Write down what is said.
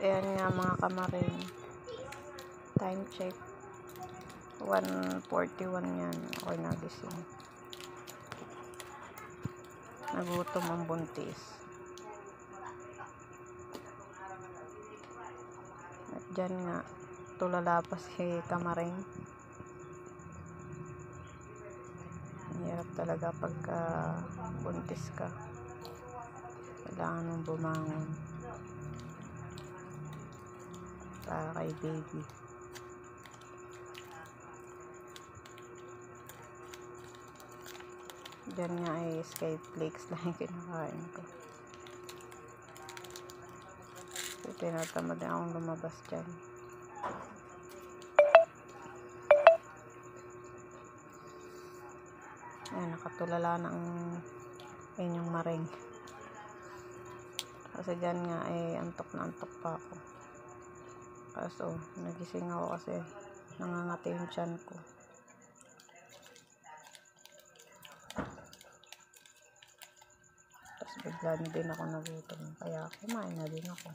Ayan nga mga kamaring. Time check. 1:41 yan. Ako'y nagising. Nagutom ang buntis. At dyan nga, tulala pa si kamaring. Hirap talaga pagka buntis ka. Kailangan mong bumangon para kay baby. Diyan nga ay Sky Flakes lang yung kinakain ko. So, tinatamad na akong lumabas dyan. Ayan, nakatulala ng inyong maring. Kasi dyan nga ay antok na antok pa ako. Kaso, nagising ako kasi nangangati yung tiyan ko. Tapos bigla na din ako nagutom. Kaya kumain na din ako.